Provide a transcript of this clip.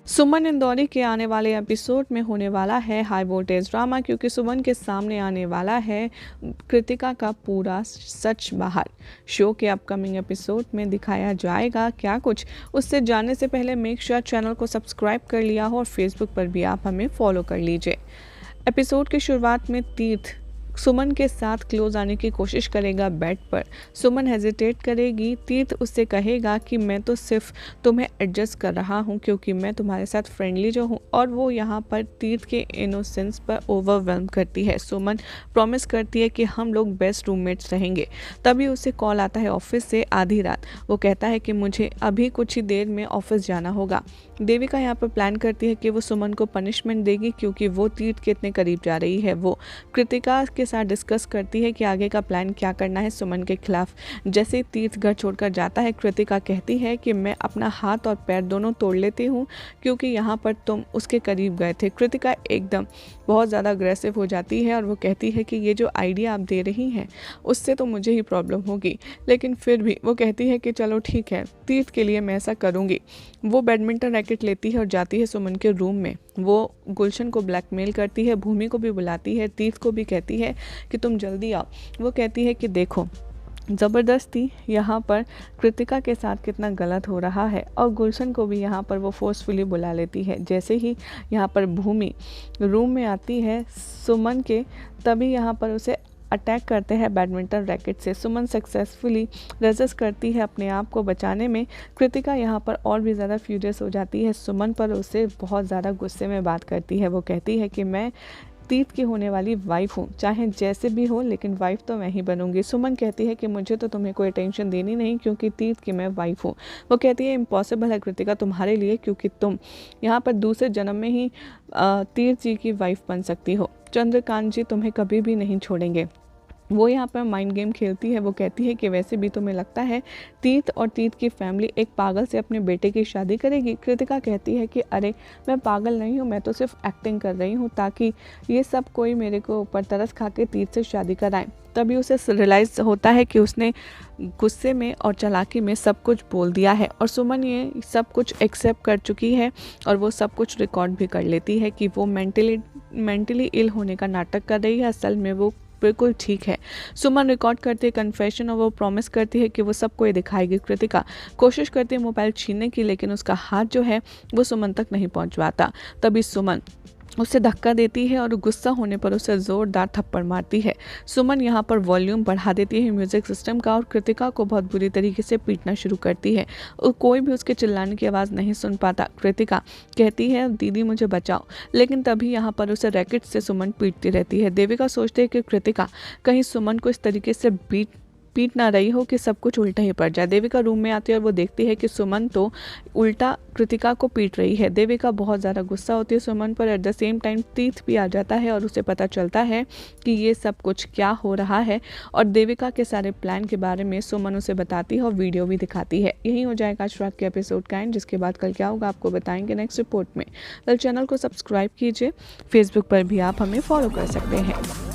सुमन इंदौरी के आने वाले एपिसोड में होने वाला है हाई वोल्टेज ड्रामा, क्योंकि सुमन के सामने आने वाला है कृतिका का पूरा सच बाहर। शो के अपकमिंग एपिसोड में दिखाया जाएगा क्या कुछ, उससे जानने से पहले मेक श्योर चैनल को सब्सक्राइब कर लिया हो और फेसबुक पर भी आप हमें फॉलो कर लीजिए। एपिसोड की शुरुआत में तीर्थ सुमन के साथ क्लोज आने की कोशिश करेगा बेड पर। सुमन हेजिटेट करेगी। तीर्थ उससे कहेगा कि मैं तो सिर्फ तुम्हें एडजस्ट कर रहा हूँ क्योंकि मैं तुम्हारे साथ फ्रेंडली जो हूँ, और वो यहाँ पर तीर्थ के इनोसेंस पर ओवरवेल्म करती है। सुमन प्रॉमिस करती है कि हम लोग बेस्ट रूममेट्स रहेंगे। तभी उसे कॉल आता है ऑफिस से आधी रात। वो कहता है कि मुझे अभी कुछ ही देर में ऑफिस जाना होगा। देविका यहाँ पर प्लान करती है कि वो सुमन को पनिशमेंट देगी क्योंकि वो तीर्थ के इतने करीब जा रही है। वो कृतिका के साथ डिस्कस करती है कि आगे का प्लान क्या करना है सुमन के खिलाफ। जैसे तीर्थ घर छोड़कर जाता है, कृतिका कहती है कि मैं अपना हाथ और पैर दोनों तोड़ लेती हूँ क्योंकि यहाँ पर तुम उसके करीब गए थे। कृतिका एकदम बहुत ज़्यादा अग्रेसिव हो जाती है और वो कहती है कि ये जो आइडिया आप दे रही हैं उससे तो मुझे ही प्रॉब्लम होगी, लेकिन फिर भी वो कहती है कि चलो ठीक है, तीर्थ के लिए मैं ऐसा करूँगी। वो बैडमिंटन रैकेट लेती है और जाती है सुमन के रूम में। वो गुलशन को ब्लैकमेल करती है, भूमि को भी बुलाती है, तीर्थ को भी कहती है कि तुम जल्दी आओ। वो कहती है कि देखो ज़बरदस्ती यहाँ पर कृतिका के साथ कितना गलत हो रहा है, और गुलशन को भी यहाँ पर वो फोर्सफुली बुला लेती है। जैसे ही यहाँ पर भूमि रूम में आती है सुमन के, तभी यहाँ पर उसे अटैक करते हैं बैडमिंटन रैकेट से। सुमन सक्सेसफुली रेजिस्ट करती है अपने आप को बचाने में। कृतिका यहाँ पर और भी ज़्यादा फ्यूरियस हो जाती है सुमन पर, उसे बहुत ज़्यादा गुस्से में बात करती है। वो कहती है कि मैं तीर्थ की होने वाली वाइफ हूँ, चाहे जैसे भी हो लेकिन वाइफ तो मैं ही बनूंगी। सुमन कहती है कि मुझे तो तुम्हें कोई टेंशन देनी नहीं क्योंकि तीर्थ की मैं वाइफ हूँ। वो कहती है इम्पॉसिबल है कृतिका तुम्हारे लिए, क्योंकि तुम यहाँ पर दूसरे जन्म में ही तीर्थ जी की वाइफ बन सकती हो। चंद्रकांत जी तुम्हें कभी भी नहीं छोड़ेंगे। वो यहाँ पर माइंड गेम खेलती है। वो कहती है कि वैसे भी तुम्हें लगता है तीर्थ और तीर्थ की फैमिली एक पागल से अपने बेटे की शादी करेगी। कृतिका कहती है कि अरे मैं पागल नहीं हूँ, मैं तो सिर्फ एक्टिंग कर रही हूँ ताकि ये सब कोई मेरे को ऊपर तरस खा के तीर्थ से शादी कराए। तभी उसे रियलाइज़ होता है कि उसने गुस्से में और चालाकी में सब कुछ बोल दिया है, और सुमन ये सब कुछ एक्सेप्ट कर चुकी है और वो सब कुछ रिकॉर्ड भी कर लेती है कि वो मेंटली इल होने का नाटक कर रही है, असल में वो बिल्कुल ठीक है। सुमन रिकॉर्ड करती है कन्फेशन और वो प्रॉमिस करती है कि वो सबको ये दिखाएगी। कृतिका कोशिश करती है मोबाइल छीनने की, लेकिन उसका हाथ जो है वो सुमन तक नहीं पहुंच पाता। तभी सुमन उसे धक्का देती है और गुस्सा होने पर उसे ज़ोरदार थप्पड़ मारती है। सुमन यहाँ पर वॉल्यूम बढ़ा देती है म्यूज़िक सिस्टम का और कृतिका को बहुत बुरी तरीके से पीटना शुरू करती है। और कोई भी उसके चिल्लाने की आवाज़ नहीं सुन पाता। कृतिका कहती है दीदी मुझे बचाओ, लेकिन तभी यहाँ पर उसे रैकेट से सुमन पीटती रहती है। देविका सोचती है कि कृतिका कहीं सुमन को इस तरीके से पीट ना रही हो कि सब कुछ उल्टा ही पड़ जाए। देविका रूम में आती है और वो देखती है कि सुमन तो उल्टा कृतिका को पीट रही है। देविका बहुत ज़्यादा गुस्सा होती है सुमन पर। एट द सेम टाइम तीर्थ भी आ जाता है और उसे पता चलता है कि ये सब कुछ क्या हो रहा है, और देविका के सारे प्लान के बारे में सुमन उसे बताती है और वीडियो भी दिखाती है। यही हो जाएगा आज रात के एपिसोड का एंड, जिसके बाद कल क्या होगा आपको बताएंगे नेक्स्ट रिपोर्ट में। कल चैनल को सब्सक्राइब कीजिए, फेसबुक पर भी आप हमें फॉलो कर सकते हैं।